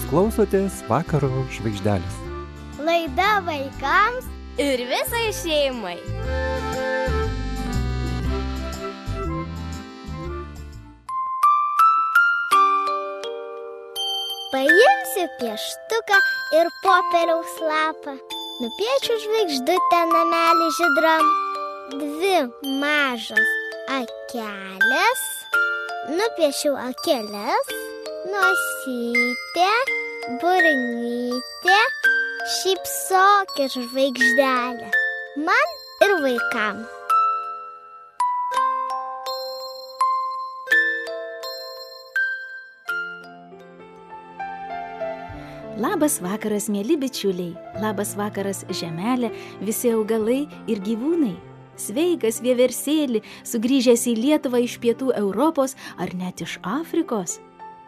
Jūs klausotės Vakaro žvaigždelės. Laida vaikams ir visai šeimai. Paimsiu pieštuką ir popieriaus lapą. Nupiešiu žvaigždutę namelį žydram. 2 mažos akelės. Nupiešiu akeles, nosytę, burnytę, šypsokis žvaigždelė. Man ir vaikam. Labas vakaras, mieli bičiuliai. Labas vakaras, žemelė, visi augalai ir gyvūnai. Sveikas, vieversėli, sugrįžęs į Lietuvą iš pietų Europos ar net iš Afrikos.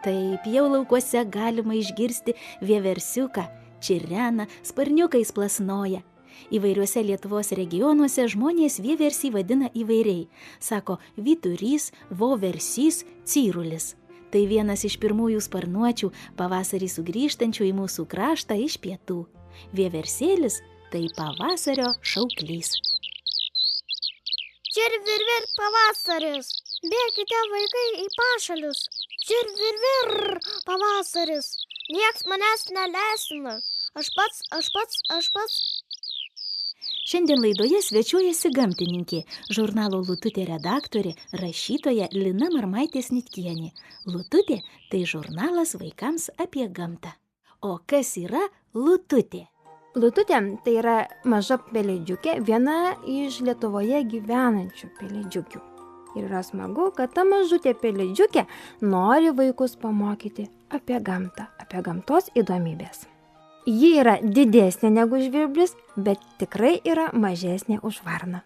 Taip, jau laukuose galima išgirsti vieversiuką, čireną, sparniukais plasnoja. Įvairiuose Lietuvos regionuose žmonės vieversį vadina įvairiai. Sako vyturys, voversys, cyrulis. Tai vienas iš pirmųjų sparnuočių pavasarį sugrįžtančių į mūsų kraštą iš pietų. Vieversėlis tai pavasario šauklys. Čirvirvir pavasaris, bėkite vaikai į pašalius. Čirvirvir pavasaris, nieks manęs neleisina. Aš pats. Šiandien laidoje svečiuojasi gamtininkė, žurnalo Lututė redaktorė, rašytoja Lina Marmaitė-Snitkienė. Lututė tai žurnalas vaikams apie gamtą. O kas yra Lututė? Lututė tai yra maža pelėdžiukė, viena iš Lietuvoje gyvenančių pelėdžiukių. Ir yra smagu, kad ta mažutė pelėdžiukė nori vaikus pamokyti apie gamtą, apie gamtos įdomybės. Ji yra didesnė negu žvirblis, bet tikrai yra mažesnė už varną.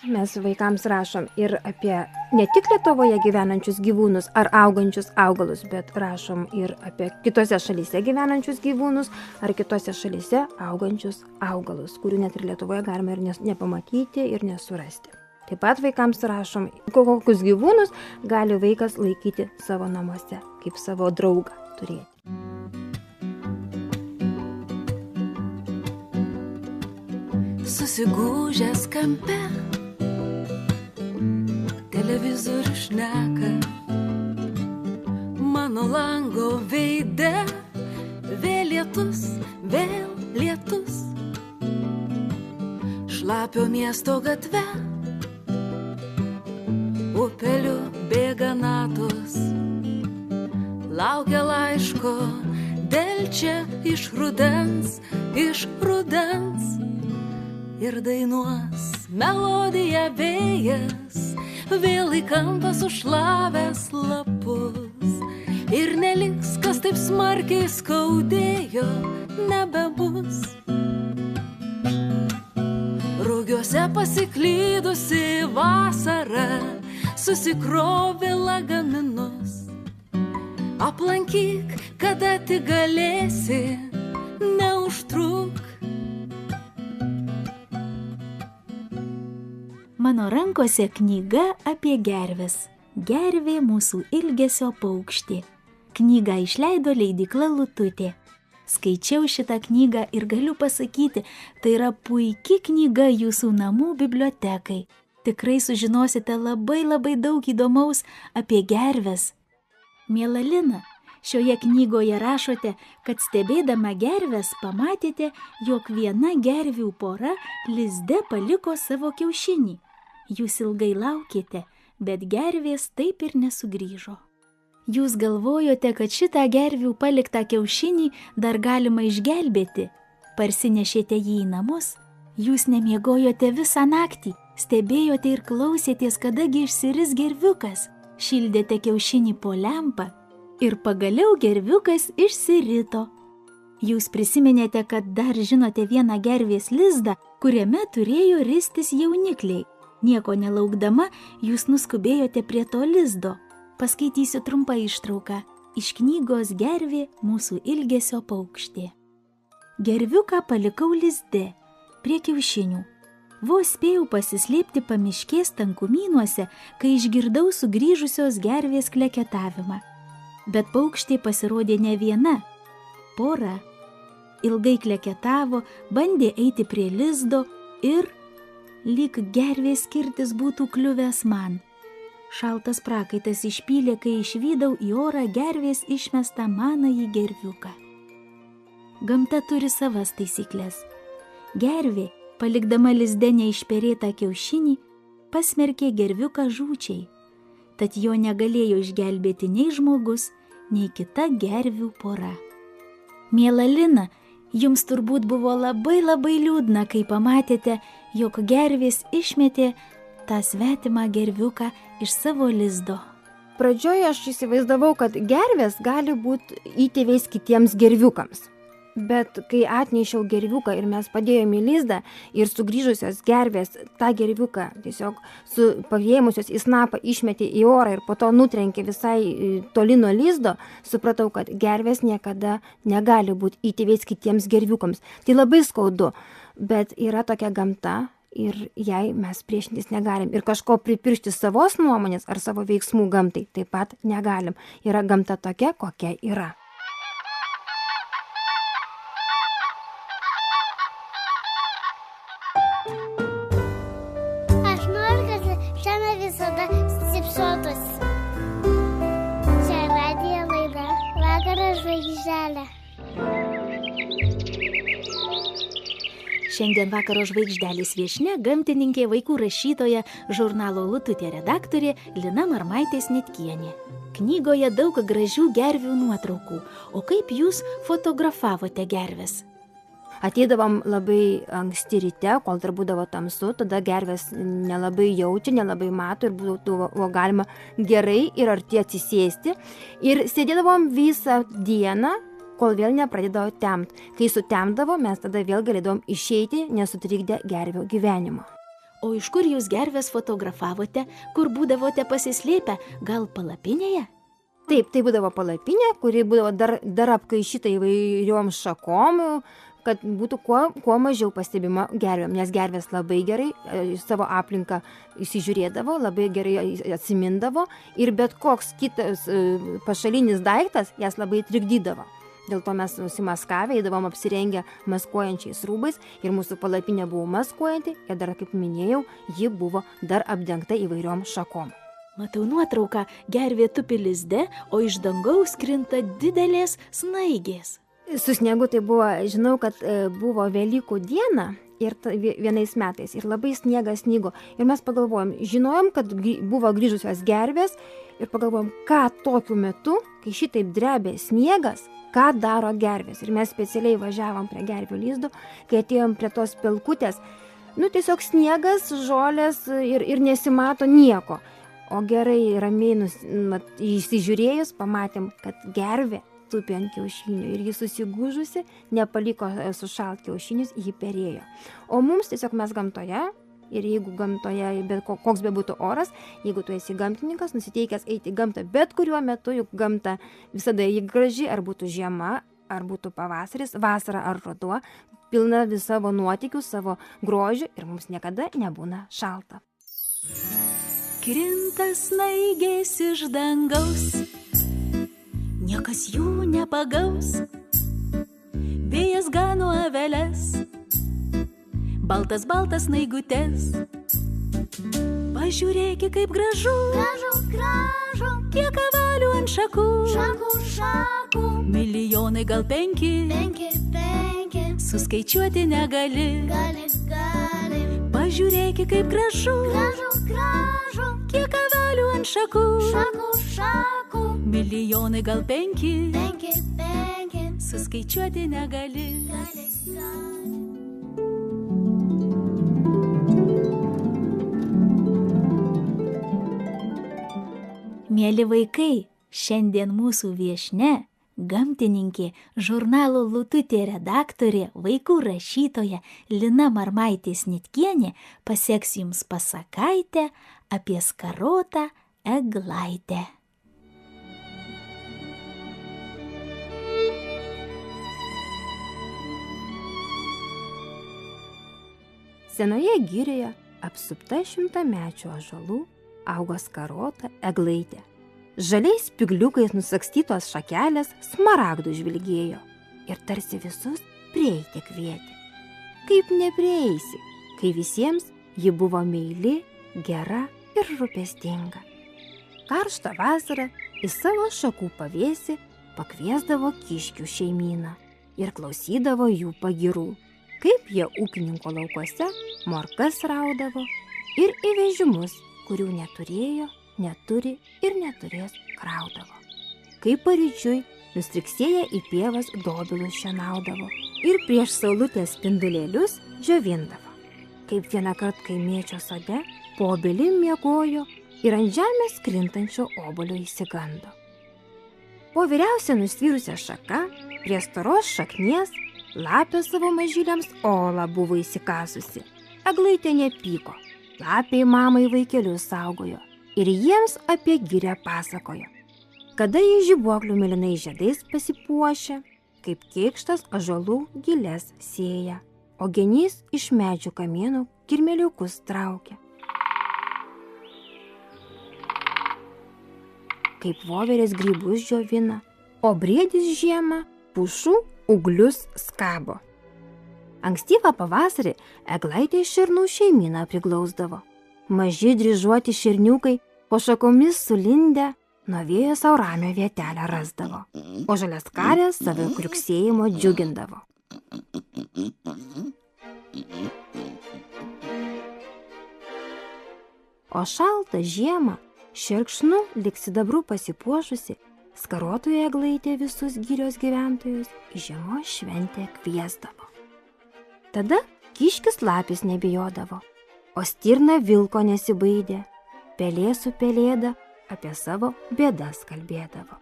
Mes vaikams rašom ir apie ne tik Lietuvoje gyvenančius gyvūnus ar augančius augalus, bet rašom ir apie kitose šalyse gyvenančius gyvūnus ar kitose šalyse augančius augalus, kurių net ir Lietuvoje galima ir nepamatyti ir nesurasti. Taip pat vaikams rašom, kokius gyvūnus gali vaikas laikyti savo namuose, kaip savo draugą turėti. Susigūžęs kampe, televizorių šneka, mano lango veide, vėl lietus, šlapio miesto gatve. Upeliu bėga natos, laukia laiško, delčia iš rudens, ir dainuos melodiją vėjas, vėl į kampą sušlavęs lapus, ir neliks, kas taip smarkiai skaudėjo, nebebus. Rugiuose pasiklydusi vasara susikrovė lagaminus. Aplankyk, kada tik galėsi, neužtruk. Mano rankose knyga apie gerves. Gervė mūsų ilgesio paukštė. Knygą išleido leidykla Lututė. Skaičiau šitą knygą ir galiu pasakyti, tai yra puiki knyga jūsų namų bibliotekai. Tikrai sužinosite labai daug įdomaus apie gerves. Miela Lina, šioje knygoje rašote, kad stebėdama gerves pamatėte, jog viena gervių pora lizde paliko savo kiaušinį. Jūs ilgai laukėte, bet gervės taip ir nesugrįžo. Jūs galvojote, kad šitą gervių paliktą kiaušinį dar galima išgelbėti. Parsinešėte jį į namus, jūs nemiegojote visą naktį, stebėjote ir klausėtės, kadagi išsiris gerviukas, šildėte kiaušinį po lempą ir pagaliau gerviukas išsirito. Jūs prisiminėte, kad dar žinote vieną gervės lizdą, kuriame turėjo ristis jaunikliai. Nieko nelaukdama, jūs nuskubėjote prie to lizdo. Paskaitysiu trumpą ištrauką iš knygos Gervė mūsų ilgesio paukštė. Gerviuką palikau lizde, prie kiaušinių. Vos spėjau pasislėpti pamiškės tankumynuose, kai išgirdau sugrįžusios gervės kleketavimą. Bet paukštė pasirodė ne viena. Pora. Ilgai kleketavo, bandė eiti prie lizdo ir lyg gervės kirtis būtų kliuvęs man. Šaltas prakaitas išpylė, kai išvydau į orą gervės išmestą manąjį gerviuką. Gamta turi savas taisyklės. Gervė, palikdama lizde neišperėtą kiaušinį, pasmerkė gerviuką žūčiai. Tad jo negalėjo išgelbėti nei žmogus, nei kita gervių pora. Miela Lina, jums turbūt buvo labai liūdna, kai pamatėte, jog gervės išmetė tą svetimą gerviuką iš savo lizdo. Pradžioje aš įsivaizdavau, kad gervės gali būti įtėviais kitiems gerviukams. Bet kai atnešiau gerviuką ir mes padėjome į lizdą ir sugrįžusios gervės tą gerviuką tiesiog paėmusios į snapą išmetė į orą ir po to nutrenkė visai toli nuo lizdo, supratau, kad gervės niekada negali būti įtėviais kitiems gerviukams. Tai labai skaudu, bet yra tokia gamta ir jai mes priešintis negalim. Ir kažko pripiršti savos nuomonės ar savo veiksmų gamtai taip pat negalim. Yra gamta tokia, kokia yra. Šiandien vakaro žvaigždelės viešnia gamtininkė, vaikų rašytoja, žurnalo Lututė redaktorė Lina Marmaitė-Snitkienė. Knygoje daug gražių gervių nuotraukų. O kaip jūs fotografavote gerves? Ateidavom labai anksti ryte, kol dar būdavo tamsu, tada gervės nelabai jaučia, nelabai mato ir buvo galima gerai ir arti atsisėsti. Ir sėdėdavom visą dieną, kol vėl nepradėdavo temt. Kai sutemdavo, mes tada vėl galėdavom išeiti, nesutrikdę gervių gyvenimo. O iš kur jūs gerves fotografavote? Kur būdavote pasislėpę? Gal palapinėje? Taip, tai būdavo palapinė, kuri būdavo dar apkaišyta įvairiom šakom, kad būtų kuo mažiau pastebima gervėm, nes gervės labai gerai savo aplinką įsižiūrėdavo, labai gerai atsimindavo ir bet koks kitas pašalinis daiktas jas labai trikdydavo. Dėl to mes nusimaskavę, eidavom apsirengę maskuojančiais rūbais ir mūsų palapinė buvo maskuojanti ir dar, kaip minėjau, ji buvo dar apdengta įvairiom šakom. Matau nuotrauką, gervė tupi lizde, o iš dangaus krinta didelės snaigės. Su sniegu tai buvo, žinau, kad buvo Velykų diena ir vienais metais ir labai sniegas snygo. Ir mes pagalvojom, žinojom, kad buvo grįžusios gervės ir pagalvojom, ką tokiu metu, kai šitaip drebė sniegas, ką daro gervės. Ir mes specialiai važiavom prie gervių lizdo, kai atėjom prie tos pelkutės, tiesiog sniegas, žolės ir nesimato nieko. O gerai, ramiai įsižiūrėjus, pamatėm, kad gervė tupi ant kiaušinių ir ji susigūžusi, nepaliko sušalt kiaušinius, ji perėjo. O mums tiesiog mes gamtoje, ir jeigu gamtoje, bet koks bebūtų oras, jeigu tu esi gamtininkas, nusiteikęs eiti į gamtą bet kuriuo metu, juk gamta visada ji graži, ar būtų žiema, ar būtų pavasaris, vasara ar ruduo, pilna vis savo nuotykių, savo grožių ir mums niekada nebūna šalta. Krinta snaigės iš dangaus, niekas jų nepagaus, vėjas gano aveles, baltas snaigutės. Pažiūrėki, kaip gražu, Gražu, kiek avalių ant šakų, šakų, milijonai gal 5, penki, suskaičiuoti negali. gali, Pažiūrėki, kaip gražu, gražu, kiek avalių ant šakų, šakų, milijonai gal 5, penki, suskaičiuoti negali. Mieli vaikai, šiandien mūsų viešnia, gamtininkė, žurnalo Lututė redaktorė, vaikų rašytoja Lina Marmaitė-Snitkienė paseks jums pasakaitę apie skarotą eglaitę. Senoje girioje, apsupta 100-mečių ąžuolų, augo skarota eglaitė. Žaliais spigliukais nusakstytos šakelės smaragdų žvilgėjo ir tarsi visus prieiti kvietė. Kaip neprieisi, kai visiems ji buvo meili, gera ir rūpestinga. Karštą vasarą į savo šakų pavėsį pakviesdavo kiškių šeimyną ir klausydavo jų pagirų, kaip jie ūkininko laukuose morkas raudavo ir į vežimus, kurių neturėjo, neturi ir neturės kraudavo. Kaip paryčiui nustriksėję į pievas dobilus šienaudavo ir prieš saulutės spindulėlius džiovindavo. Kaip vienąkart kaimiečio sode po obelim miegojo ir ant žemės krintančio obuolio įsigando. Po vyriausia nusvirusia šaka, prie storos šaknies, lapė savo mažyliams olą buvo įsikasusi. Eglaitė nepyko, lapė mamai vaikelius saugojo ir jiems apie girią pasakojo. Kada jį žibuoklių mėlynais žiedais pasipuošia, kaip kėkštas ąžuolų giles sėja, o genys iš medžių kamienų kirmėliukus traukia. Kaip voverės grybus džiovina, o briedis žiemą pušų ūglius skabo. Ankstyvą pavasarį eglaitė šernų šeimyną priglausdavo. Maži dryžuoti šerniukai po šakomis sulindę nuo vėjo sau ramią vietelę rasdavo, o žaliaskarės savo kriuksėjimo džiugindavo. O šaltą žiemą, šerkšnu lyg sidabru pasipuošusi, skarotoje eglaitė visus girios gyventojus į žiemos šventę kviesdavo. Tada kiškis lapis nebijodavo, o stirna vilko nesibaidė, pelė su pelėda apie savo bėdas kalbėdavo.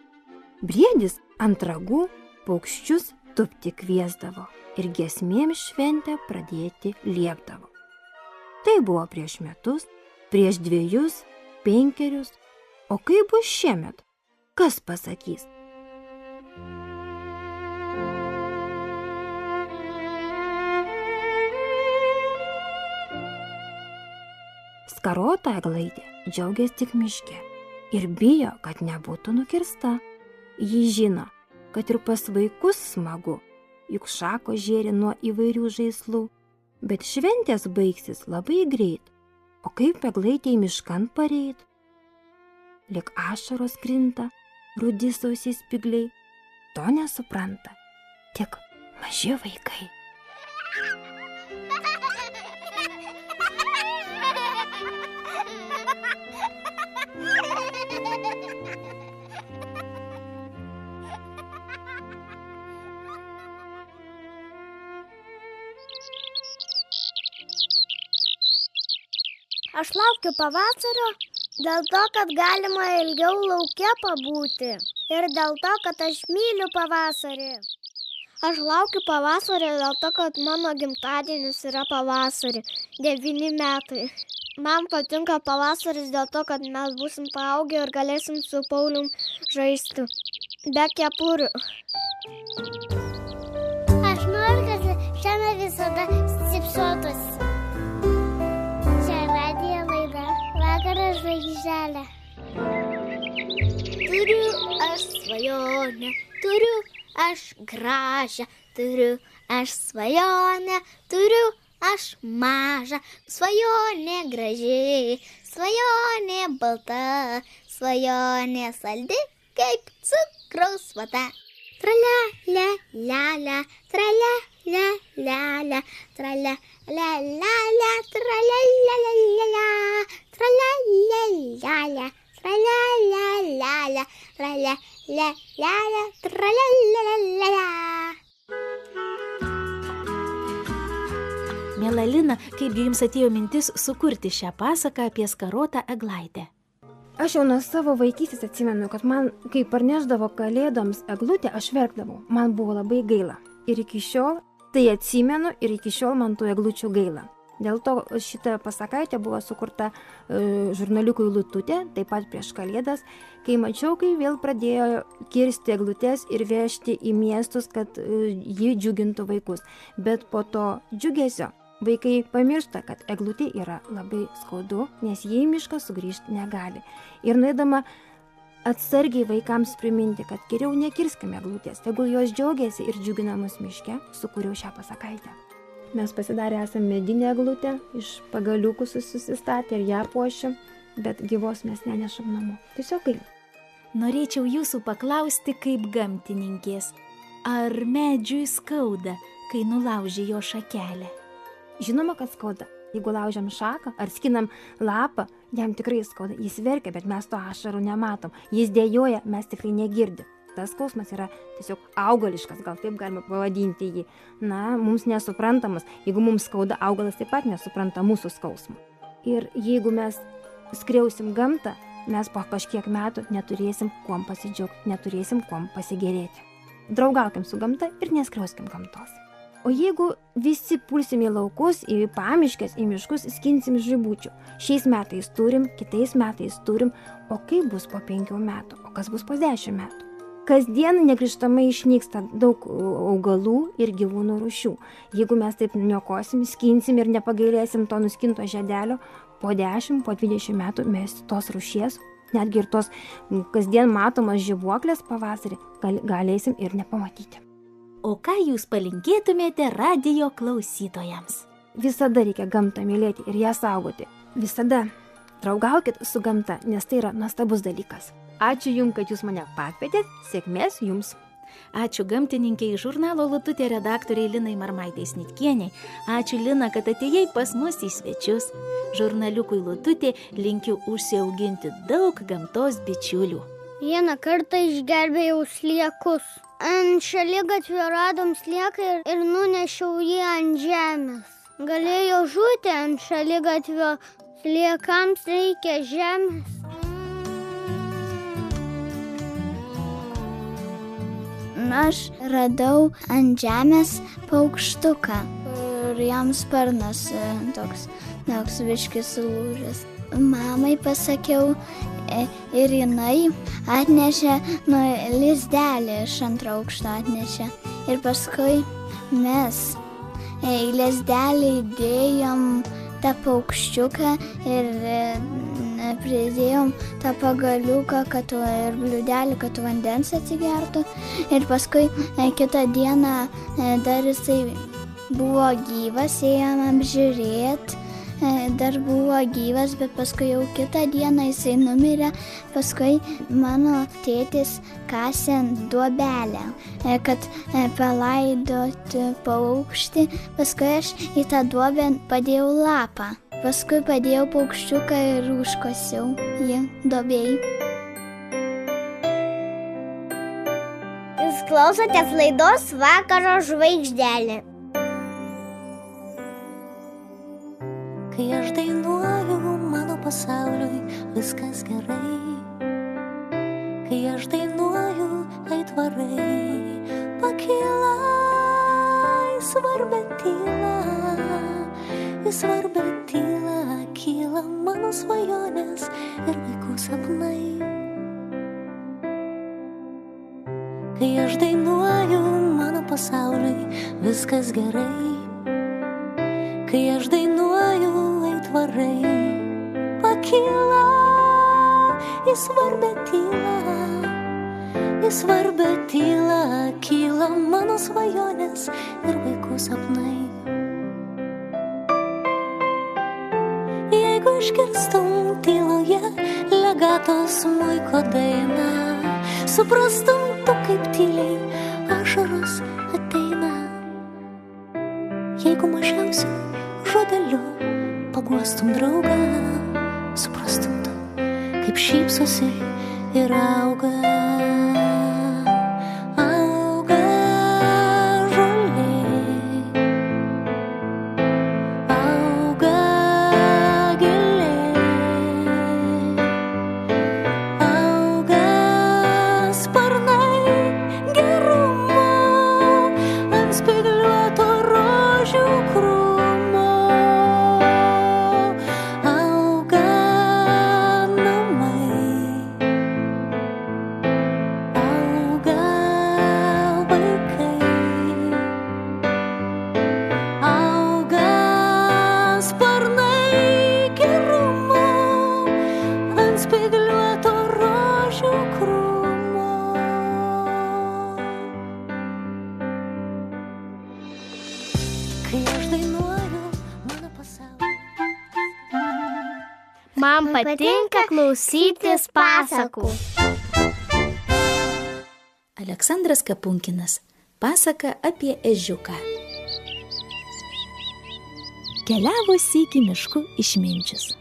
Briedis ant ragų paukščius tupti kviesdavo ir giesmėm šventę pradėti liepdavo. Tai buvo prieš metus, prieš 2, 5, o kaip bus šiemet, kas pasakys? Skarota eglaitė džiaugiasi tik miške ir bijo, kad nebūtų nukirsta. Ji žino, kad ir pas vaikus smagu, juk šako žėri nuo įvairių žaislų, bet šventės baigsis labai greit. O kaip eglaitė į miškan pareit? Lik ašaros krinta, rudi sausi spigliai, to nesupranta tik maži vaikai. Aš laukiu pavasario dėl to, kad galima ilgiau lauke pabūti. Ir dėl to, kad aš myliu pavasarį. Aš laukiu pavasario dėl to, kad mano gimtadienis yra pavasarį. 9 metai. Man patinka pavasaris dėl to, kad mes būsim paaugę ir galėsim su Paulium žaisti. Be kepurių. Aš noriu, kad šiandien visada stipsuotųsi. Vakaro žvaigždelė. Turiu aš svajonę, turiu aš gražią, turiu aš svajonę, turiu aš mažą. Svajonė graži, svajonė balta, svajonė saldi kaip cukraus vata. Trale, le, le, trale, le, le, trale, le, le, trale, le, Tra-la-la-la-la, tra-la-la-la-la, tra-la-la-la-la, tra-la-la-la-la. Miela Lina, kaipgi jums atėjo mintis sukurti šią pasaką apie skarotą eglaitę? Aš jau nuo savo vaikystės atsimenu, kad man, kai parnešdavo kalėdoms eglutę, aš verkdavau. Man buvo labai gaila. Ir iki šiol tai atsimenu ir iki šiol man tų eglučių gaila. Dėl to šita pasakaitė buvo sukurta žurnaliukui Lututė, taip pat prieš kalėdas, kai mačiau, kai vėl pradėjo kirsti eglutes ir vežti į miestus, kad ji džiugintų vaikus. Bet po to džiugesio Vaikai pamiršta, kad eglutė yra labai skaudu, nes jie į mišką sugrįžti negali. Ir nueidama atsargiai vaikams priminti, kad geriau nekirskime eglutės, tegul jos džiaugiasi ir džiugina mus miške, sukūriau šią pasakaitę. Mes pasidarę esame medinę eglutę, iš pagaliukų susistatę ir ją puošiam, bet gyvos mes nenešam namo. Tiesiog gaila. Norėčiau jūsų paklausti kaip gamtininkės, ar medžiui skauda, kai nulauži jo šakelę? Žinoma, kad skauda. Jeigu laužiam šaką ar skinam lapą, jam tikrai skauda. Jis verkia, bet mes to ašarų nematom. Jis dejuoja, mes tikrai negirdim. Tas skausmas yra tiesiog augališkas, gal taip galima pavadinti jį. Na, mums nesuprantamas. Jeigu mums skauda, augalas taip pat nesupranta mūsų skausmą. Ir jeigu mes skriausim gamtą, mes po kažkiek metų neturėsim kuom pasidžiaugti, neturėsim kuom pasigėrėti. Draugaukim su gamta ir neskriauskim gamtos. O jeigu visi pulsim į laukus, į pamiškes, į miškus, skinsim žaibučių. Šiais metais turim, kitais metais turim, o kaip bus po 5 metų, o kas bus po 10 metų? Kasdien negrįžtamai išnyksta daug augalų ir gyvūnų rūšių. Jeigu mes taip niokosim, skinsim ir nepagailėsim to nuskinto žiedelio, po 10, po 20 metų mes tos rūšies, netgi ir tos kasdien matomos žibuoklės pavasarį, galėsim ir nepamatyti. O ką jūs palinkėtumėte radijo klausytojams? Visada reikia gamtą mylėti ir ją saugoti. Visada draugaukit su gamta, nes tai yra nuostabus dalykas. Ačiū Jums, kad Jūs mane pakvietėt. Sėkmės Jums. Ačiū gamtininkiai žurnalo Lututė redaktoriai Linai Marmaitei Snitkienei. Ačiū Lina, kad atėjai pas mus į svečius. Žurnaliukui Lututė linkiu užsiauginti daug gamtos bičiulių. Vieną kartą išgelbėjau sliekus. Ant šaligatvio radom slieką ir nunešiau jį ant žemės. Galėjo žūti ant šaligatvio, sliekams reikia žemės. Aš radau ant žemės paukštuką, ir jam sparnas toks biškis sulūžęs. Mamai pasakiau ir jinai atnešė lizdelį iš antro aukšto atnešė. Ir paskui mes į lizdelį įdėjom tą paukščiuką ir pridėjom tą pagaliuką ir bliūdelį, kad vandens atsigertų. Ir paskui kitą dieną dar jisai buvo gyvas, ėjom apžiūrėti. Dar buvo gyvas, bet paskui jau kitą dieną jisai numirė. Paskui mano tėtis kasė duobelę, kad palaidoti paukštį. Paskui aš į tą duobę padėjau lapą. Paskui padėjau paukščiuką ir užkasiau jį duobėj. Jūs klausotės laidos Vakaro žvaigždelė. Kai aš dainuoju, mano pasauliui viskas gerai. Kai aš dainuoju, aitvarai pakyla į svarbę tylą. Į svarbę tylą kyla mano svajonės ir vaikų sapnai. Kai aš dainuoju, mano pasauliui viskas gerai. Kai aš dainuoju, aitvarai pakyla į svarbę tylą. Į svarbę tylą kyla mano svajonės ir vaikų sapnai. Jeigu išgirstum tyloje legato smuiko dainą, suprastum tu, kaip tyliai ašaros ateina. Jeigu mažiausiu žodeliu paguostum draugą, suprastum tu, kaip šypsosi ir auga. Auga žolė, auga gėlė, auga sparnai gerumo ant spygliuoto rožių krūmo. Auga namai, Man patinka klausytis pasakų. Aleksandras Kapunkinas. Pasaka apie ežiuką. Keliavo sykį mišku išminčius.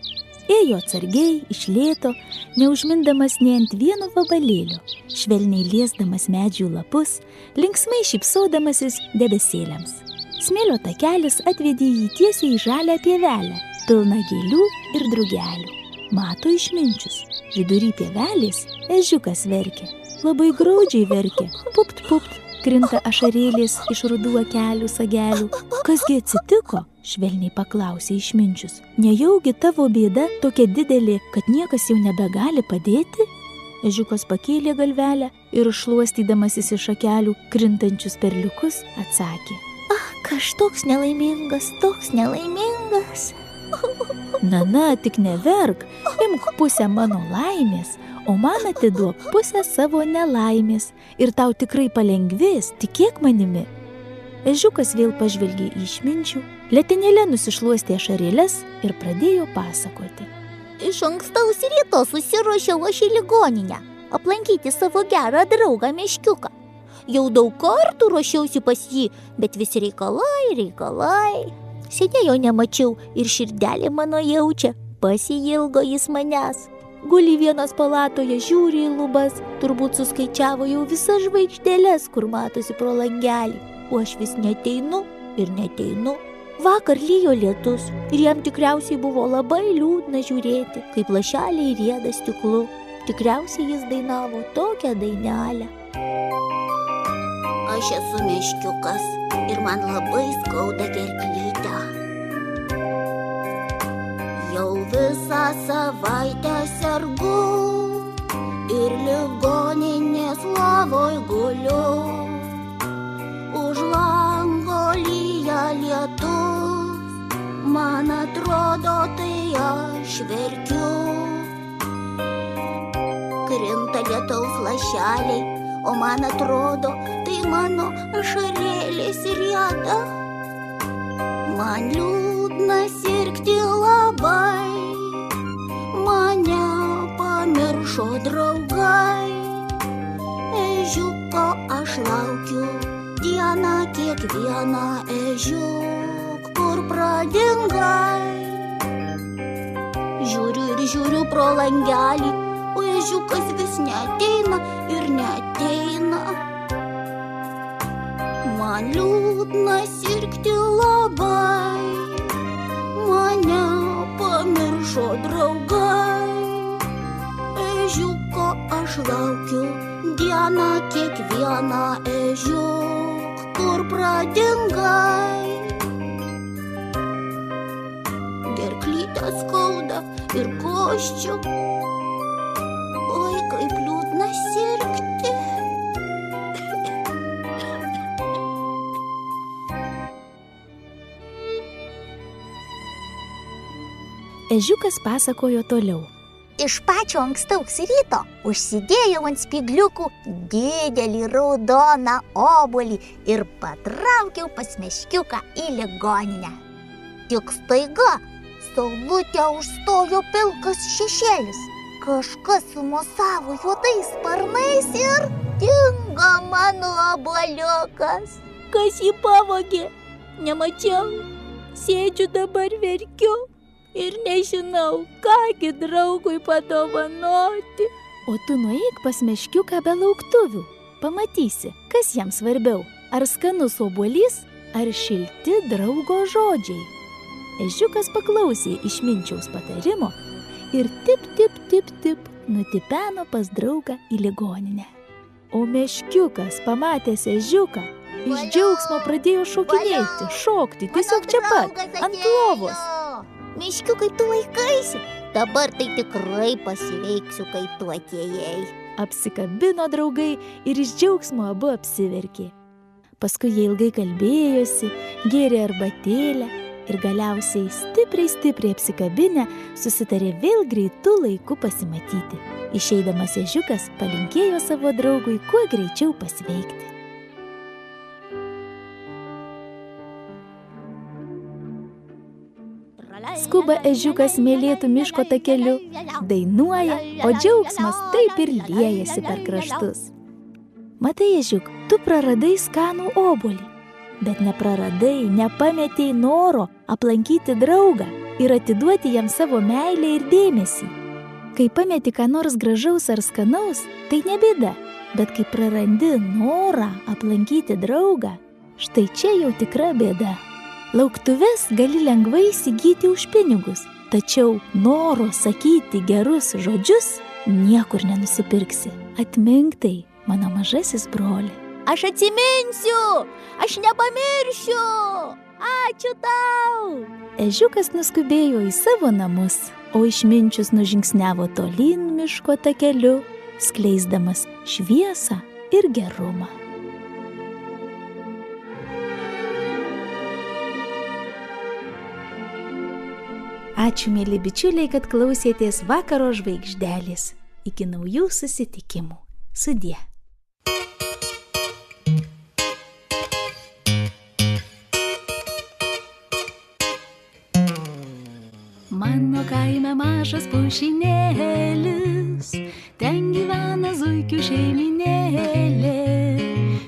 Ėjo atsargiai, iš lėto, neužmindamas nė ant vieno vabalėlio, švelniai liesdamas medžių lapus, linksmai šypsodamasis debesėliams. Smėlio takelis atvedė jį tiesiai į žalią pievelę, pilną gėlių ir drugelių. Mato išminčius. Vidury pievelės ežiukas verkia. Labai graudžiai verkia. Pupt, pupt. Krinta ašarėlės iš rudų akelių sagelių. Kasgi atsitiko? Švelniai paklausė išminčius. Nejaugi tavo bėda tokia didelė, kad niekas jau nebegali padėti? Ežiukas pakėlė galvelę ir šluostydamasis iš akelių krintančius perliukus atsakė. Aš toks nelaimingas, toks nelaimingas. Na, tik neverk, imk pusę mano laimės, o man atiduok pusę savo nelaimės ir tau tikrai palengvės, tikėk manimi. Ežiukas vėl pažvelgė į išminčių, letenėle nusišluostė ašarėles ir pradėjo pasakoti. Iš ankstaus ryto susiruošiau aš į ligoninę aplankyti savo gerą draugą meškiuką. Jau daug kartų ruošiausi pas jį, bet vis reikalai. Seniai jo nemačiau ir širdelė mano jaučia, pasiilgo jis manęs. Guli vienas palatoje, žiūri į lubas, turbūt suskaičiavo jau visas žvaigždėles, kur matosi pro langelį. O aš vis neteinu ir neteinu. Vakar lyjo lietus ir jam tikriausiai buvo labai liūdna žiūrėti, kaip lašeliai rieda stiklu. Tikriausiai jis dainavo tokią dainelę. Aš esu meškiukas ir man labai skauda gerklytę. Jau visą savaitę sergu ir ligoninės lovoj guliu. Už lango lyja lietus, man atrodo tai aš verkiu. Krinta lietaus lašeliai, o man atrodo, tai mano ašarėlės rieda. Man liūdna sirgti labai, mane pamiršo draugai. Ežiuko aš laukiu, dieną kiekvieną ežiuk, kur pradingai. Žiūriu ir žiūriu pro langelį, o ežiukas vis neateina ir neateina. Man liūdna sirgti labai, mane pamiršo draugai. Ežiuko aš laukiu, dieną kiekvieną ežiuk, kur pradingai. Gerklytę skauda ir koščiu. Oi, kaip liūdna sirgti. Ežiukas pasakojo toliau. Iš pačio ankstaus ryto užsidėjau ant spygliukų didelį raudoną obuolį ir patraukiau pas meškiuką į ligoninę. Tik staiga saulutę užstojo pilkas šešėlis. Kažkas sumosavo juodais sparnais ir dingo mano obuoliukas. Kas jį pavogė? Nemačiau. Sėdžiu dabar verkiu ir nežinau, kągi draugui padovanoti. O tu nueik pas meškiuką be lauktuvių. Pamatysi, kas jam svarbiau. Ar skanus obuolys, ar šilti draugo žodžiai. Ežiukas paklausė išminčiaus patarimo ir tip, tip, tip, tip nutipeno pas draugą į ligoninę. O meškiukas, pamatęs ežiuką, iš džiaugsmo pradėjo šokinėti, šokti, tiesiog čia pat, ant lovos. Meškiukai, tu laikaisi? Dabar tai tikrai pasiveiksiu, kai tu atėjai. Apsikabino draugai ir iš džiaugsmo abu apsiverkė. Paskui jie ilgai kalbėjosi, gėrė arbatėlę ir galiausiai stipriai apsikabinę susitarė vėl greitu laiku pasimatyti. Išeidamas ežiukas palinkėjo savo draugui kuo greičiau pasveikti. skuba ežiukas smėlėtų miško takeliu, dainuoja, o džiaugsmas taip ir liejasi per kraštus. Matai, ežiuk, tu praradai skanų obuolį, bet nepraradai, nepametei noro aplankyti draugą ir atiduoti jam savo meilę ir dėmesį. Kai pameti ką nors gražaus ar skanaus, tai ne bėda, bet kai prarandi norą aplankyti draugą, štai čia jau tikra bėda. Lauktuves gali lengvai įsigyti už pinigus, tačiau noro sakyti gerus žodžius niekur nenusipirksi. Atmink tai, mano mažasis broli. Aš atsiminsiu, aš nepamiršiu. Ačiū tau. Ežiukas nuskubėjo į savo namus, o išminčius nužingsniavo tolyn miško takeliu, skleisdamas šviesą ir gerumą. Ačiū, mėly bičiuliai, kad klausėtės Vakaro žvaigždelės. Iki naujų susitikimų. Sudie. Mano kaime mažas pušynėlis, ten gyvena zuikių šeiminėlė.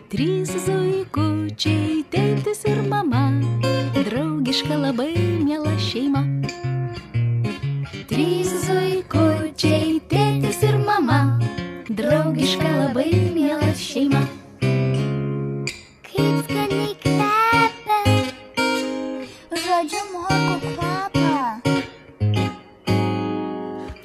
3 zuikučiai, tėtis ir mama, draugiška labai miela šeima. 3 zuikučiai, tėtis ir mama, draugiška labai miela šeima. Kaip skaniai kvepia, žodžiu morkų kvapą.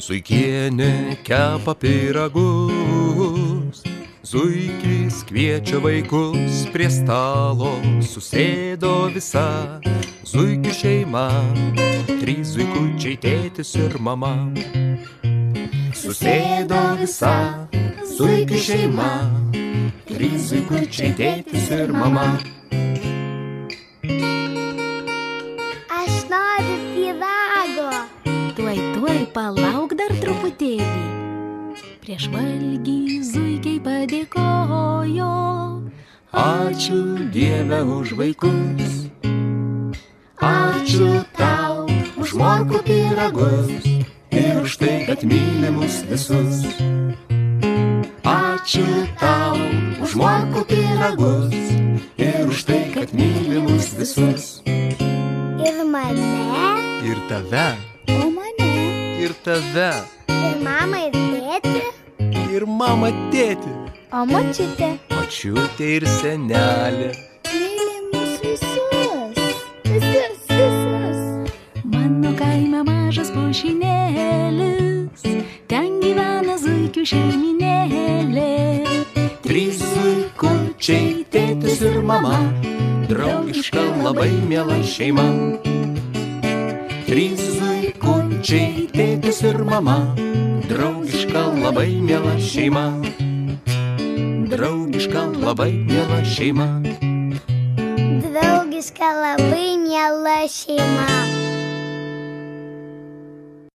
Zuikienė kepa pyragus, zuikis kviečia vaikus prie stalo, susėdo visa zuikių šeima, 3 zuikučiai, tėtis ir mama. Susėdo visa zuikių šeima, 3 zuikučiai, tėtis ir mama. Aš noriu pyrago. Tuoj, palauk dar truputėlį. Prieš valgį zuikiai padėkojo. Ačiū Dieve už vaikus, ačiū tau už morkų pyragus ir už tai, kad myli mus visus. Ačiū tau už morkų pyragus ir už tai, kad myli mus visus. Ir mane, Ir tave, o mane, ir tave, ir mamą, ir tėtį, ir mamą, tėtį, o močiutę. močiutė ir senelė. Myli mus visus, visus. Mano kaime mažas pušynėlis, ten gyvena zuikių šeiminėlė. 3 zuikučiai, tėtis ir mama, draugiška labai miela šeima. 3 zuikučiai, tėtis ir mama, draugiška labai miela šeima. Draugiška labai miela šeima. Draugiška labai miela šeima.